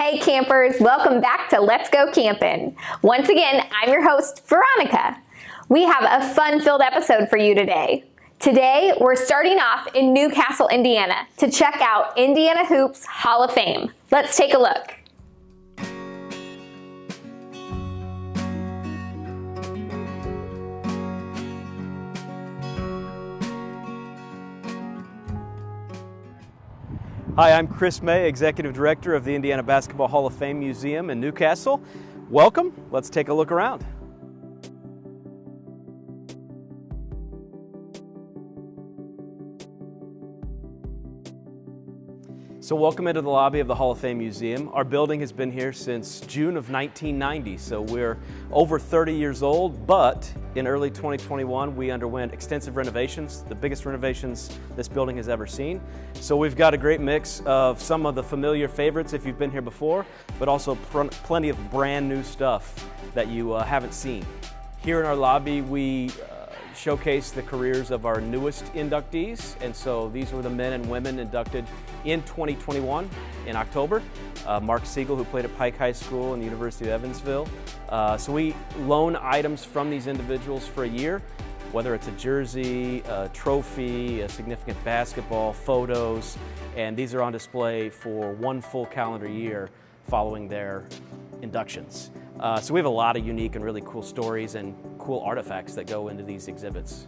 Hey campers, welcome back to Let's Go Campin'. Once again, I'm your host, Veronica. We have a fun-filled episode for you today. Today, we're starting off in Newcastle, Indiana to check out Indiana Hoops Hall of Fame. Let's take a look. Hi, I'm Chris May, Executive Director of the Indiana Basketball Hall of Fame Museum in Newcastle. Welcome. Let's take a look around. So welcome into the lobby of the Hall of Fame Museum. Our building has been here since June of 1990, so we're over 30 years old, but in early 2021 we underwent extensive renovations, the biggest renovations this building has ever seen. So we've got a great mix of some of the familiar favorites if you've been here before, but also plenty of brand new stuff that you haven't seen. Here in our lobby we showcase the careers of our newest inductees, and so these were the men and women inducted in 2021 in October. Mark Siegel, who played at Pike High School and the University of Evansville. So we loan items from these individuals for a year, whether it's a jersey, a trophy, a significant basketball, photos, and these are on display for one full calendar year following their inductions. So we have a lot of unique and really cool stories and cool artifacts that go into these exhibits.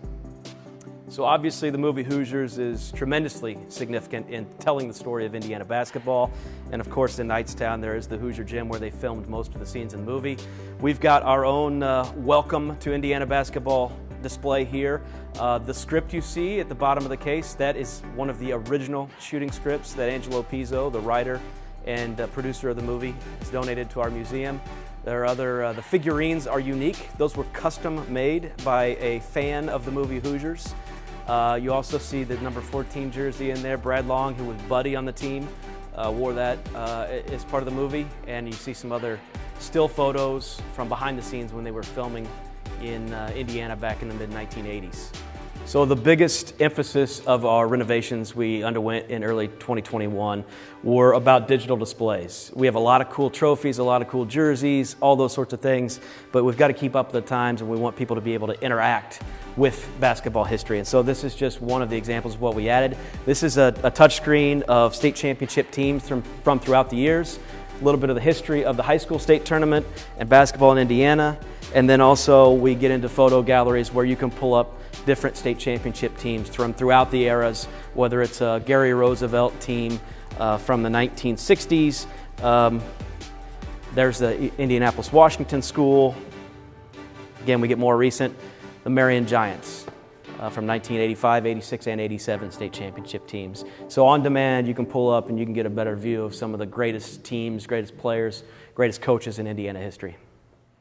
So obviously the movie Hoosiers is tremendously significant in telling the story of Indiana basketball. And of course in Knightstown there is the Hoosier Gym where they filmed most of the scenes in the movie. We've got our own welcome to Indiana basketball display here. The script you see at the bottom of the case, that is one of the original shooting scripts that Angelo Pizzo, the writer and producer of the movie, has donated to our museum. There are other, the figurines are unique. Those were custom made by a fan of the movie Hoosiers. You also see the number 14 jersey in there. Brad Long, who was Buddy on the team, wore that as part of the movie. And you see some other still photos from behind the scenes when they were filming in Indiana back in the mid-1980s. So the biggest emphasis of our renovations we underwent in early 2021 were about digital displays. We have a lot of cool trophies, a lot of cool jerseys, all those sorts of things, but we've got to keep up with the times and we want people to be able to interact with basketball history. And so this is just one of the examples of what we added. This is a touchscreen of state championship teams from throughout the years, a little bit of the history of the high school state tournament and basketball in Indiana. And then also we get into photo galleries where you can pull up different state championship teams from throughout the eras, whether it's a Gary Roosevelt team from the 1960s. There's the Indianapolis Washington School. Again, we get more recent, the Marion Giants from 1985, 86, and 87 state championship teams. So on demand, you can pull up and you can get a better view of some of the greatest teams, greatest players, greatest coaches in Indiana history.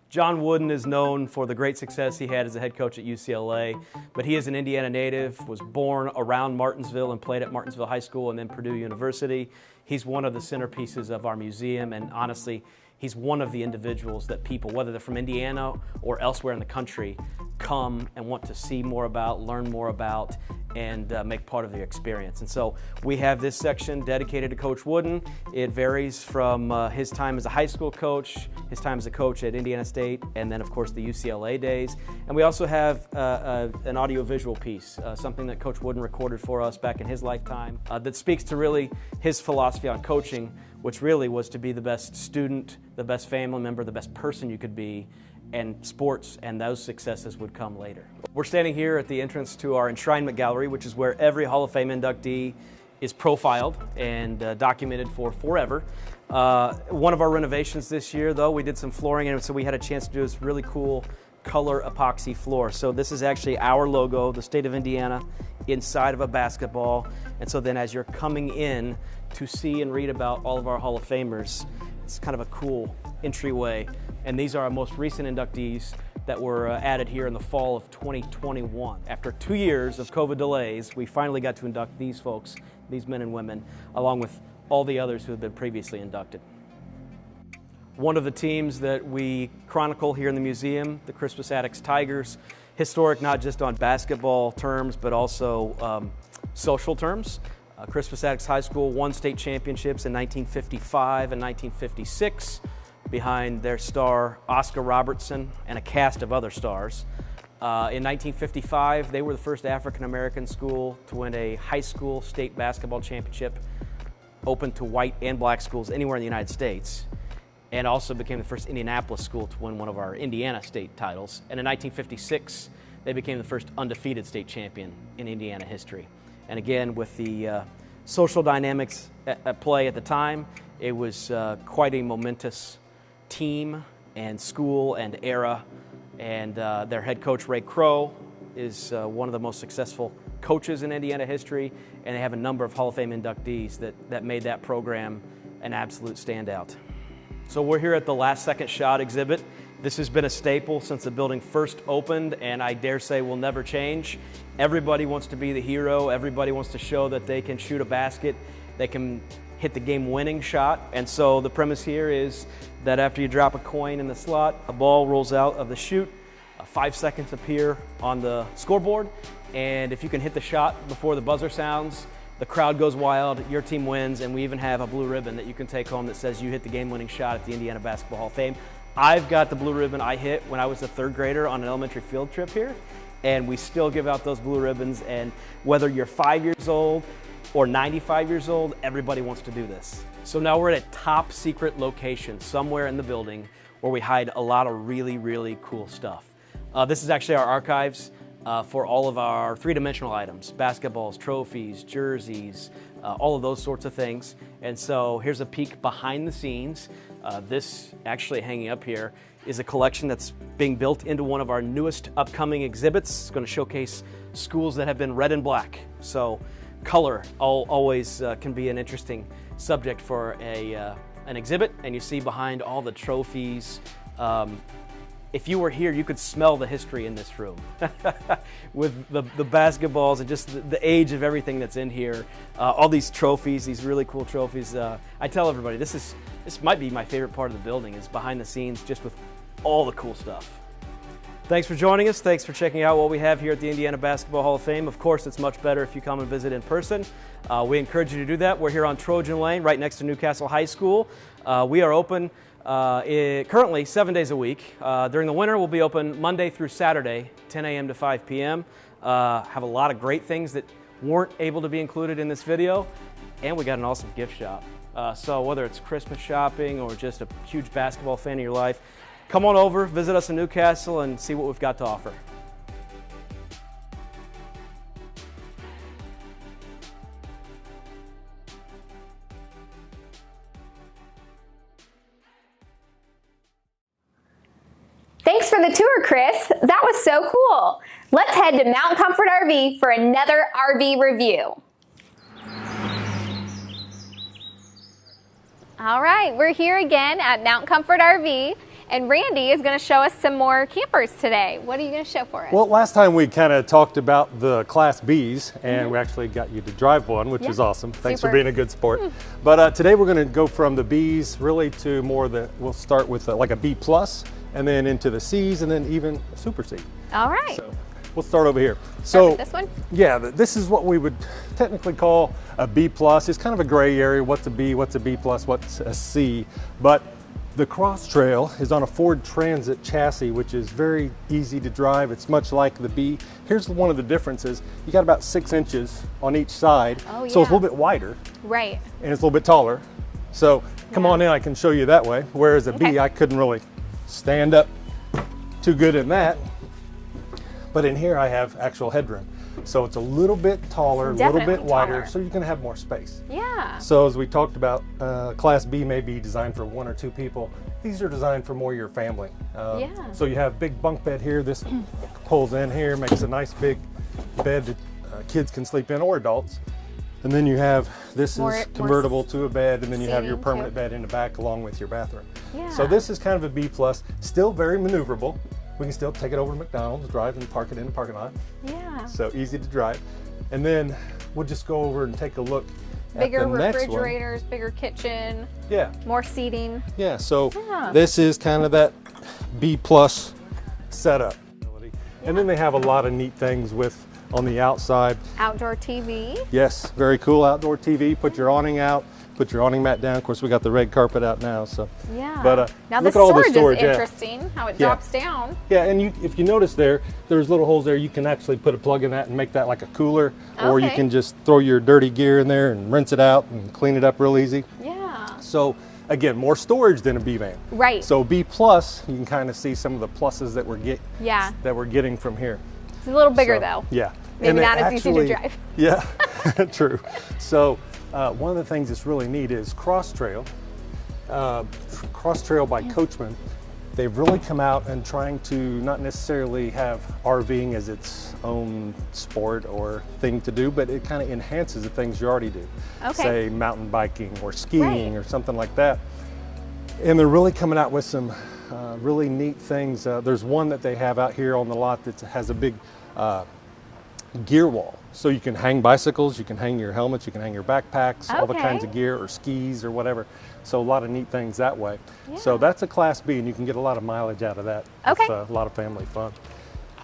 John Wooden is known for the great success he had as a head coach at UCLA, but he is an Indiana native, was born around Martinsville and played at Martinsville High School and then Purdue University. He's one of the centerpieces of our museum, and honestly, he's one of the individuals that people, whether they're from Indiana or elsewhere in the country, come and want to see more about, learn more about, and make part of the experience. And so we have this section dedicated to Coach Wooden. It varies from his time as a high school coach, his time as a coach at Indiana State, and then of course the UCLA days. And we also have an audio-visual piece, something that Coach Wooden recorded for us back in his lifetime that speaks to really his philosophy on coaching, which really was to be the best student, the best family member, the best person you could be, and sports and those successes would come later. We're standing here at the entrance to our enshrinement gallery, which is where every Hall of Fame inductee is profiled and documented for forever. One of our renovations this year, though, we did some flooring, and so we had a chance to do this really cool color epoxy floor. So this is actually our logo, the state of Indiana, inside of a basketball. And so then as you're coming in to see and read about all of our Hall of Famers, it's kind of a cool entryway. And these are our most recent inductees that were added here in the fall of 2021. After 2 years of COVID delays, we finally got to induct these folks, these men and women, along with all the others who have been previously inducted. One of the teams that we chronicle here in the museum, the Crispus Attucks Tigers, historic not just on basketball terms, but also social terms. Crispus Attucks High School won state championships in 1955 and 1956 behind their star Oscar Robertson and a cast of other stars. In 1955, they were the first African-American school to win a high school state basketball championship open to white and black schools anywhere in the United States, and also became the first Indianapolis school to win one of our Indiana state titles. And in 1956, they became the first undefeated state champion in Indiana history. And again, with the social dynamics at play at the time, it was quite a momentous team and school and era. And their head coach, Ray Crow, is one of the most successful coaches in Indiana history, and they have a number of Hall of Fame inductees that made that program an absolute standout. So we're here at the Last Second Shot exhibit. This has been a staple since the building first opened, and I dare say will never change. Everybody wants to be the hero. Everybody wants to show that they can shoot a basket, they can hit the game-winning shot. And so the premise here is that after you drop a coin in the slot, a ball rolls out of the chute, 5 seconds appear on the scoreboard, and if you can hit the shot before the buzzer sounds, the crowd goes wild, your team wins, and we even have a blue ribbon that you can take home that says you hit the game-winning shot at the Indiana Basketball Hall of Fame. I've got the blue ribbon I hit when I was a third grader on an elementary field trip here, and we still give out those blue ribbons, and whether you're 5 years old or 95 years old, everybody wants to do this. So now we're at a top secret location somewhere in the building where we hide a lot of really, really cool stuff. This is actually our archives for all of our three-dimensional items, basketballs, trophies, jerseys, all of those sorts of things. And so here's a peek behind the scenes. This actually hanging up here is a collection that's being built into one of our newest upcoming exhibits. It's going to showcase schools that have been red and black. So color always can be an interesting subject for an exhibit, and you see behind all the trophies. If you were here, you could smell the history in this room with the basketballs and just the age of everything that's in here. All these trophies, these really cool trophies. I tell everybody, this might be my favorite part of the building, is behind the scenes, just with all the cool stuff. Thanks for joining us. Thanks for checking out what we have here at the Indiana Basketball Hall of Fame. Of course, it's much better if you come and visit in person. We encourage you to do that. We're here on Trojan Lane, right next to Newcastle High School. We are open currently 7 days a week. During the winter, we'll be open Monday through Saturday, 10 a.m. to 5 p.m. Have a lot of great things that weren't able to be included in this video, and we got an awesome gift shop. So whether it's Christmas shopping or just a huge basketball fan in your life, come on over, visit us in Newcastle, and see what we've got to offer. Thanks for the tour, Chris. That was so cool. Let's head to Mount Comfort RV for another RV review. All right, we're here again at Mount Comfort RV, and Randy is going to show us some more campers today. What are you going to show for us? Well, last time we kind of talked about the Class Bs, and we actually got you to drive one, which is awesome. Thanks for being a good sport. But today we're going to go from the Bs really to more we'll start with like a B+, and then into the Cs, and then even a Super C. All right. So we'll start over here. Start with this one? Yeah, this is what we would technically call a B+. It's kind of a gray area. What's a B, what's a B+, what's a C? But the Cross Trail is on a Ford Transit chassis, which is very easy to drive. It's much like the B. Here's one of the differences. You got about 6 inches on each side. Oh, yeah. So it's a little bit wider. Right. And it's a little bit taller. So come on in, I can show you that way. Whereas a B, I couldn't really stand up too good in that. But in here I have actual headroom. So it's a little bit taller, a little bit wider, so you can have more space. Yeah. So as we talked about, Class B may be designed for 1 or 2 people. These are designed for more your family. So you have big bunk bed here. This pulls in here, makes a nice big bed that kids can sleep in, or adults. And then you have, this is convertible to a bed, and then you have your permanent bed in the back along with your bathroom. Yeah. So this is kind of a B+, still very maneuverable. We can still take it over to McDonald's, drive and park it in the parking lot. Yeah. So easy to drive. And then we'll just go over and take a look bigger at the next one. refrigerators, bigger kitchen. Yeah. More seating. Yeah, so this is kind of that B+ setup. And then they have a lot of neat things with on the outside. Outdoor TV. Yes, very cool outdoor TV. Put your awning out, put your awning mat down. Of course, we got the red carpet out now. So yeah. But now look the at all storage the storage is interesting. How it drops down. Yeah, and if you notice there's little holes there. You can actually put a plug in that and make that like a cooler, or you can just throw your dirty gear in there and rinse it out and clean it up real easy. Yeah. So again, more storage than a B van. Right. So B plus, you can kind of see some of the pluses that we're getting from here. It's a little bigger though. Yeah. Maybe not as easy to drive. Yeah, true. So one of the things that's really neat is Cross Trail by Coachman. They've really come out and trying to not necessarily have RVing as its own sport or thing to do, but it kind of enhances the things you already do. Okay. Say mountain biking or skiing or something like that. And they're really coming out with some really neat things. There's one that they have out here on the lot that has a big gear wall. So you can hang bicycles, you can hang your helmets, you can hang your backpacks, all the kinds of gear, or skis or whatever. So a lot of neat things that way. Yeah. So that's a Class B, and you can get a lot of mileage out of that. Okay. It's a lot of family fun.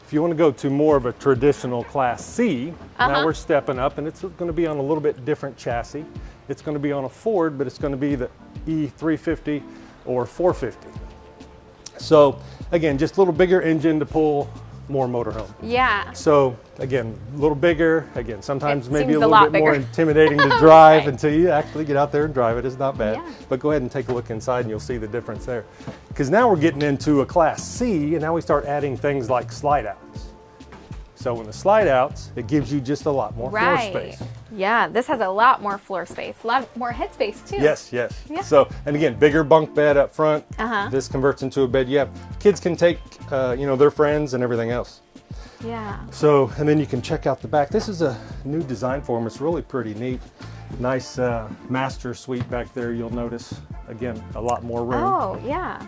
If you want to go to more of a traditional Class C, now we're stepping up, and it's going to be on a little bit different chassis. It's going to be on a Ford, but it's going to be the E350 or 450. So again, just a little bigger engine to pull more motorhome. Yeah. So again, a little bigger. Again, sometimes maybe a a little bit bigger. more intimidating to drive until you actually get out there and drive it. It's not bad. Yeah. But go ahead and take a look inside and you'll see the difference there. Because now we're getting into a Class C, and now we start adding things like slide outs. So when the slide outs, it gives you just a lot more floor space. Yeah, this has a lot more floor space, a lot more head space too. Yes, yes. Yeah. So, and again, bigger bunk bed up front. Uh-huh. This converts into a bed. You have kids can take, their friends and everything else. Yeah. So, and then you can check out the back. This is a new design for them. It's really pretty neat. Nice master suite back there. You'll notice, again, a lot more room. Oh, yeah.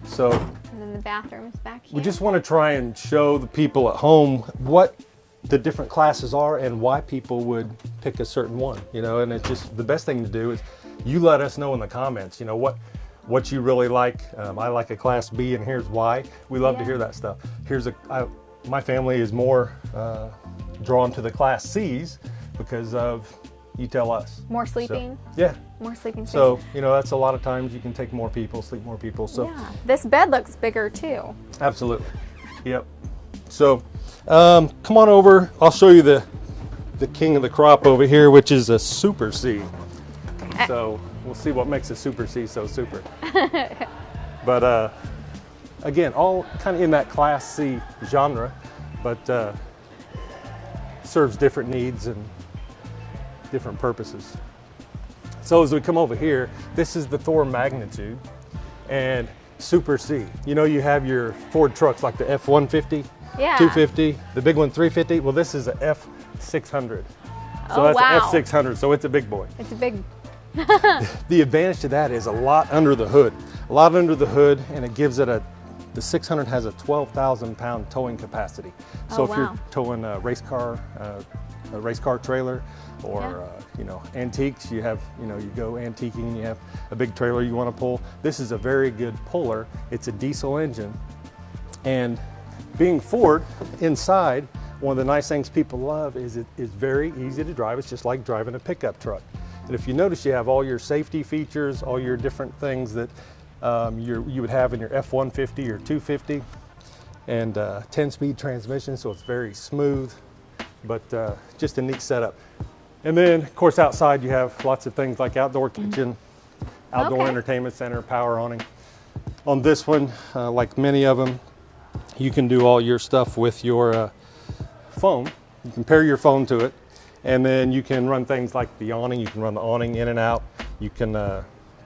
So, and then the bathroom's back here. we just want to try and show the people at home what the different classes are and why people would pick a certain one, and it's just the best thing to do is you let us know in the comments, what you really like. I like a Class B, and here's why. We love to hear that stuff. My family is more drawn to the Class C's because of, you tell us. More sleeping? So, yeah. More sleeping space. So, that's a lot of times you can take more people, sleep more people. So yeah, this bed looks bigger too. Absolutely. Yep. So come on over. I'll show you the king of the crop over here, which is a Super C. So we'll see what makes a Super C so super. But again, all kind of in that Class C genre, but serves different needs and different purposes. So as we come over here, this is the Thor Magnitude and Super C. You have your Ford trucks like the F-150, 250, the big one 350. Well, this is a F600. So that's an F600, so it's a big boy. It's a big. The advantage to that is a lot under the hood. And it gives it the 600 has a 12,000 pound towing capacity. So if you're towing a race car trailer, or antiques, you go antiquing, you have a big trailer you want to pull. This is a very good puller. It's a diesel engine, and being Ford inside, one of the nice things people love is it is very easy to drive. It's just like driving a pickup truck. And if you notice, you have all your safety features, all your different things that you would have in your F-150 or 250, and 10-speed transmission, so it's very smooth, but just a neat setup. And then, of course, outside you have lots of things like outdoor kitchen, outdoor entertainment center, power awning. On this one, like many of them, you can do all your stuff with your phone. You can pair your phone to it, and then you can run things like the awning. You can run the awning in and out. You can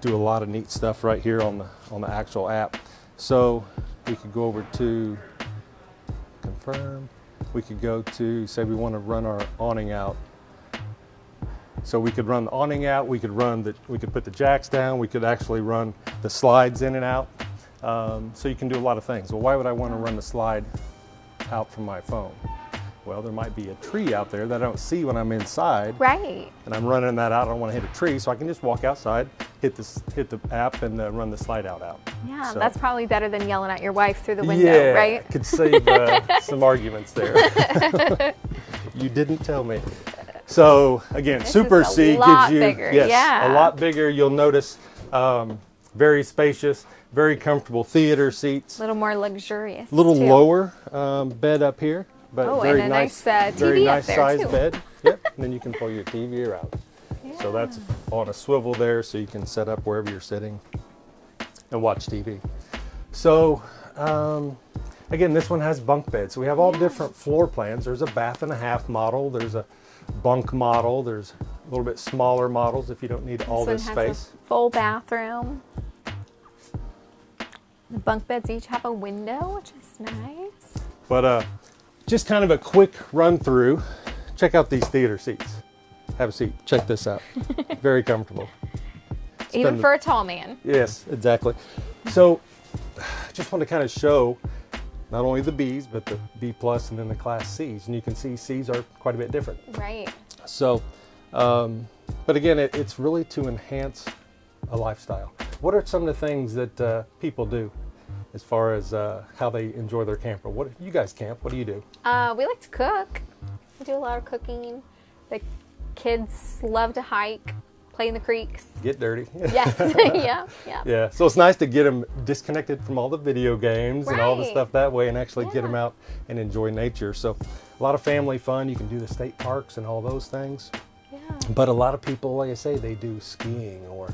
do a lot of neat stuff right here on the actual app. So we could go over to confirm. We could go to, say we want to run our awning out. So we could run the awning out, we could put the jacks down, we could actually run the slides in and out. So you can do a lot of things. Well, why would I want to run the slide out from my phone? Well, there might be a tree out there that I don't see when I'm inside. Right. And I'm running that out. I don't want to hit a tree, so I can just walk outside, hit the app, and run the slide out. Yeah, so, that's probably better than yelling at your wife through the window, yeah, right? Could save some arguments there. You didn't tell me. So again, This Super is a C lot gives you bigger, yes, yeah. a lot bigger. You'll notice very spacious, very comfortable theater seats. A little more luxurious. A little too. lower bed up here, but Oh, very and a nice, nice, very TV up nice there, size too. bed. Yep. And then you can pull your TV out. Yeah. So that's on a swivel there, so you can set up wherever you're sitting and watch TV. So again, this one has bunk beds. So we have all different floor plans. There's a bath and a half model. There's a bunk model. There's a little bit smaller models if you don't need all this one has space. a full bathroom. The bunk beds each have a window, which is nice. But just kind of a quick run through. Check out these theater seats. Have a seat. Check this out. Very comfortable. Even for a tall man. Yes, exactly. So just want to kind of show not only the Bs, but the B plus and then the Class Cs. And you can see Cs are quite a bit different. Right. So, but again, it's really to enhance a lifestyle. What are some of the things that people do as far as how they enjoy their camper? What you guys camp? What do you do? We like to cook. We do a lot of cooking. The kids love to hike, play in the creeks. Get dirty. Yes. Yeah. Yeah. So it's nice to get them disconnected from all the video games and all the Right. stuff that way, and actually get them Yeah. out and enjoy nature. So a lot of family fun. You can do the state parks and all those things. Yeah. But a lot of people, like I say, they do skiing or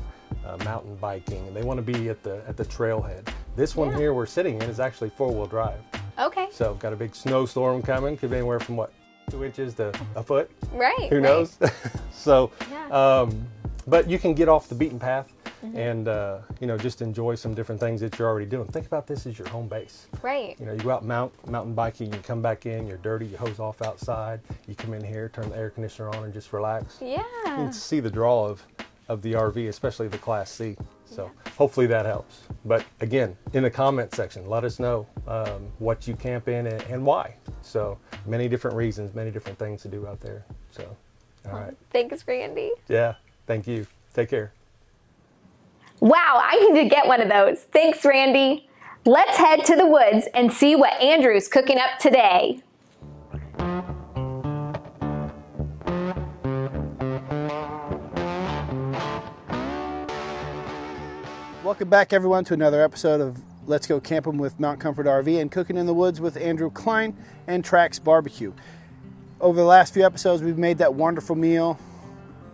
mountain biking, and they want to be at the trailhead. This one Yeah. here we're sitting in is actually 4-wheel drive. Okay. So got a big snowstorm coming. Could be anywhere from 2 inches to a foot. Right. Who knows? So, Yeah. but you can get off the beaten path Mm-hmm. and just enjoy some different things that you're already doing. Think about this as your home base. Right. You go out mountain biking, you come back in, you're dirty, you hose off outside, you come in here, turn the air conditioner on, and just relax. You Yeah. can see the draw of the RV, especially the Class C. So hopefully that helps. But again, in the comment section, let us know what you camp in and why. So many different reasons, many different things to do out there. So, all right. Thanks, Randy. Yeah, thank you. Take care. Wow, I need to get one of those. Thanks, Randy. Let's head to the woods and see what Andrew's cooking up today. Welcome back, everyone, to another episode of Let's Go Camping with Mount Comfort RV and Cooking in the Woods with Andrew Klein and Trax Barbecue. Over the last few episodes, we've made that wonderful meal.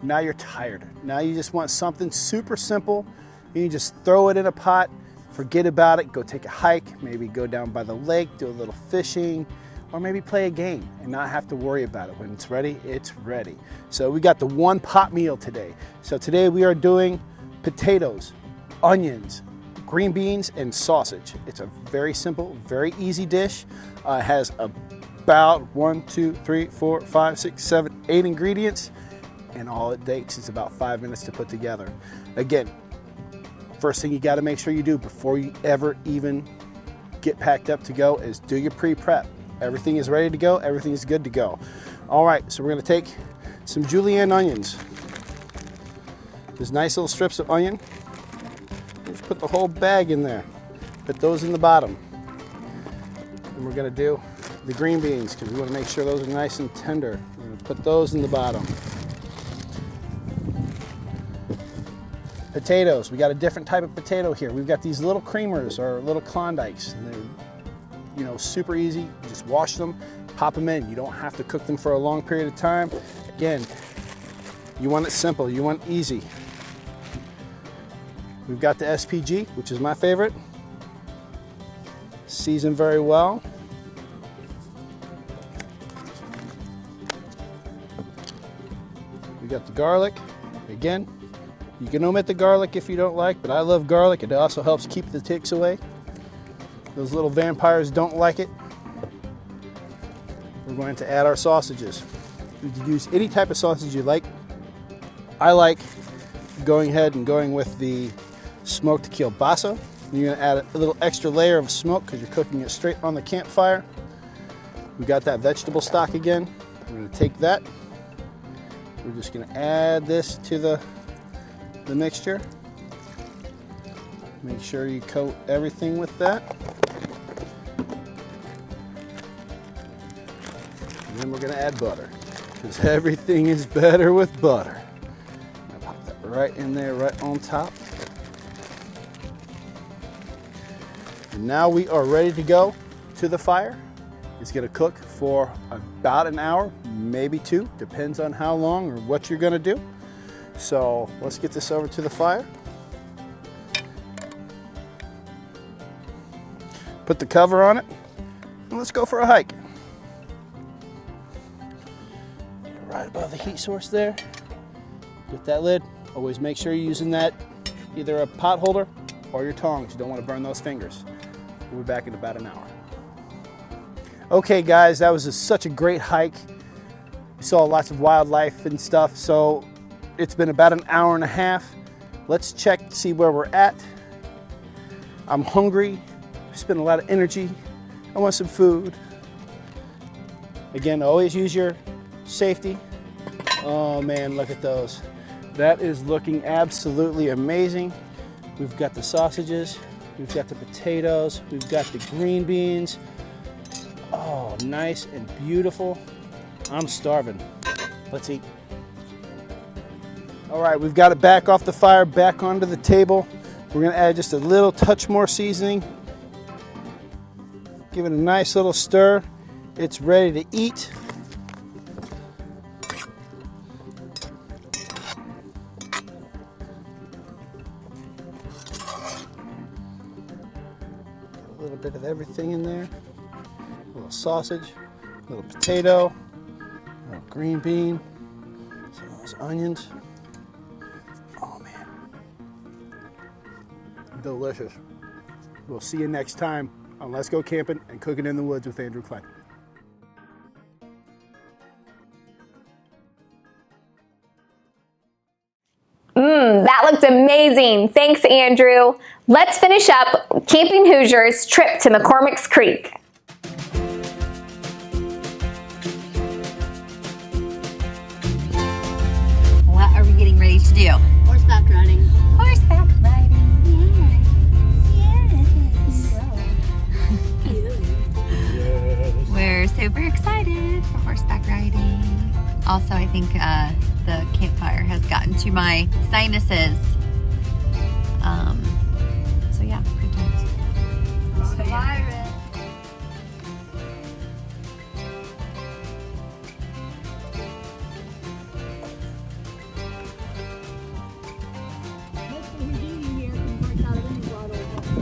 Now you're tired. Now you just want something super simple. You can just throw it in a pot, forget about it, go take a hike, maybe go down by the lake, do a little fishing, or maybe play a game and not have to worry about it. When it's ready, it's ready. So we got the one pot meal today. So today we are doing potatoes, onions, green beans, and sausage. It's a very simple, very easy dish. It has about 1, 2, 3, 4, 5, 6, 7, 8 ingredients, and all it takes is about 5 minutes to put together. Again, first thing you got to make sure you do before you ever even get packed up to go is do your pre-prep. Everything is ready to go. Everything is good to go. All right, so we're going to take some julienne onions. There's nice little strips of onion. Just put the whole bag in there. Put those in the bottom. And we're going to do the green beans because we want to make sure those are nice and tender. We're going to put those in the bottom. Potatoes, we got a different type of potato here. We've got these little creamers or little Klondikes. And they're, super easy. You just wash them, pop them in. You don't have to cook them for a long period of time. Again, you want it simple, you want it easy. We've got the SPG, which is my favorite. Seasoned very well. We got the garlic. Again, you can omit the garlic if you don't like, but I love garlic. It also helps keep the ticks away. Those little vampires don't like it. We're going to add our sausages. You can use any type of sausage you like. I like going ahead and going with the smoked kielbasa. You're going to add a little extra layer of smoke because you're cooking it straight on the campfire. We got that vegetable stock again. We're going to take that. We're just going to add this to the mixture. Make sure you coat everything with that. And then we're going to add butter, because everything is better with butter. I'm going to pop that right in there, right on top. And now we are ready to go to the fire. It's going to cook for about an hour, maybe 2, depends on how long or what you're going to do. So let's get this over to the fire. Put the cover on it, and let's go for a hike. Right above the heat source there. Get that lid. Always make sure you're using that, either a pot holder or your tongs. You don't want to burn those fingers. We'll be back in about an hour. Okay guys, that was such a great hike. We saw lots of wildlife and stuff, so it's been about an hour and a half. Let's check to see where we're at. I'm hungry. Spent a lot of energy. I want some food. Again, always use your safety. Oh man, look at those. That is looking absolutely amazing. We've got the sausages, we've got the potatoes, we've got the green beans. Oh, nice and beautiful. I'm starving. Let's eat. All right, we've got it back off the fire, back onto the table. We're gonna add just a little touch more seasoning. Give it a nice little stir. It's ready to eat. A little bit of everything in there. A little sausage, a little potato, a little green bean, some of those onions. Oh man, delicious. We'll see you next time on Let's Go Camping and Cooking in the Woods with Andrew Klein. That looked amazing. Thanks, Andrew. Let's finish up Camping Hoosiers' trip to McCormicks Creek. What are we getting ready to do? Horseback riding. Horseback riding. We're super excited for horseback riding. Also, I think the campfire has gotten to my sinuses. So yeah, good times. So, yeah.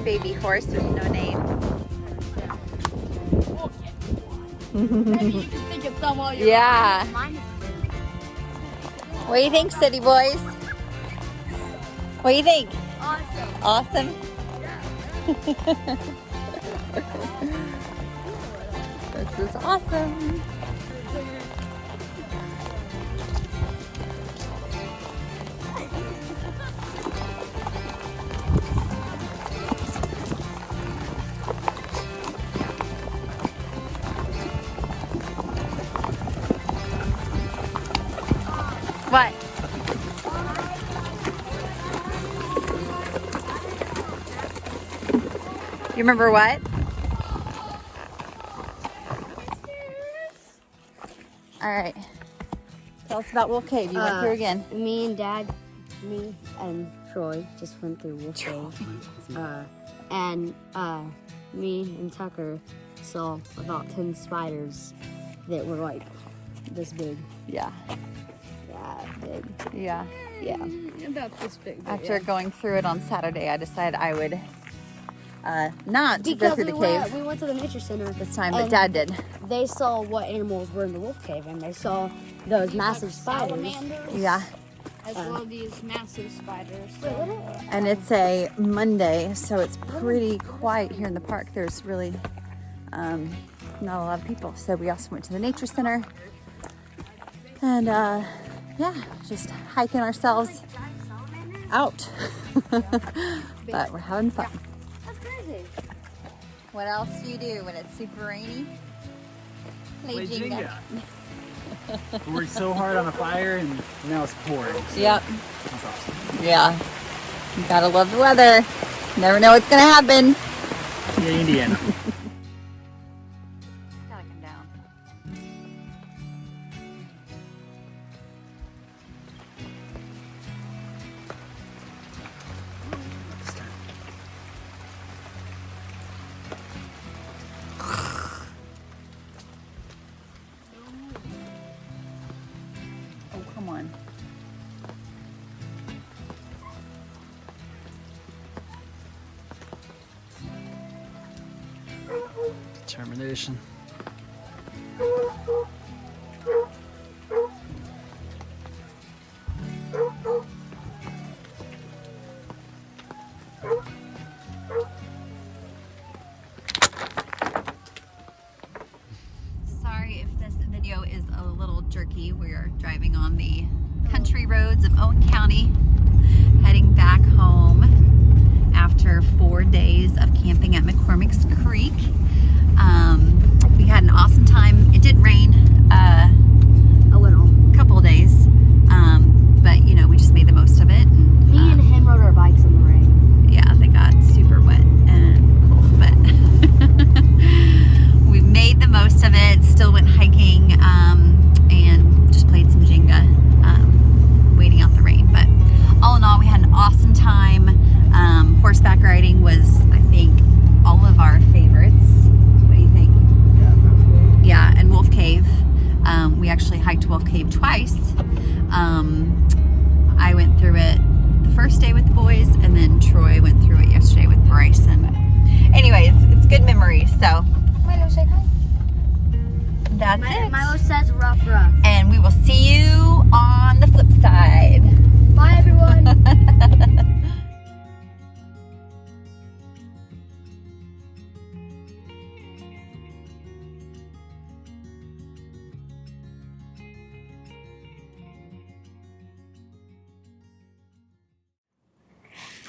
Baby horse with no name. Maybe you can think of some while you're Yeah. riding. What do you think, city boys? What do you think? Awesome. Awesome? This is awesome. What? You remember what? All right. Tell us about Wolf Cave. You went through again. Me and Dad, me and Troy just went through Wolf Cave. And me and Tucker saw about 10 spiders that were like this big. Yeah. Yeah, big. Yeah. Yeah. About this big. After going through it on Saturday, I decided I would not go because through the we cave went to the nature center this time, but and Dad did. They saw what animals were in the wolf cave, and they saw those massive spiders. Yeah. As well as these massive spiders. And it's a Monday, so it's pretty quiet here in the park. There's really not a lot of people. So we also went to the nature center. And yeah, just hiking ourselves out. But we're having fun. That's crazy. What else do you do when it's super rainy? Play Jenga. We worked so hard on the fire and now it's pouring. So Yep. that's awesome. Yeah. You gotta love the weather. Never know what's gonna happen. Yeah, Indiana. Gotta come down. Oh, come on. Determination. Sorry if this video is a little jerky. We're driving on the country roads of Owen County, heading back home after 4 days of camping at McCormicks Creek. We had an awesome time. It did rain A little. a couple of days, but you know, we just made the most of it. And, Me and him rode our bikes in the rain. yeah, they got super wet and cold, but we made the most of it. Still went hiking and just played some Jenga, waiting out the rain. But all in all, we had an awesome time. Horseback riding was, I think, all of our favorites. What do you think? Yeah, and Wolf Cave. We actually hiked Wolf Cave twice. I went through it the first day with the boys, and then Troy went through it yesterday with Bryson. Anyways, it's good memories. So Milo, say hi. that's it. Milo says rough. And we will see you on the flip side. Bye, everyone.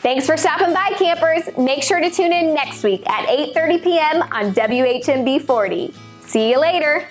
Thanks for stopping by, campers. Make sure to tune in next week at 8:30 p.m. on WHMB 40. See you later.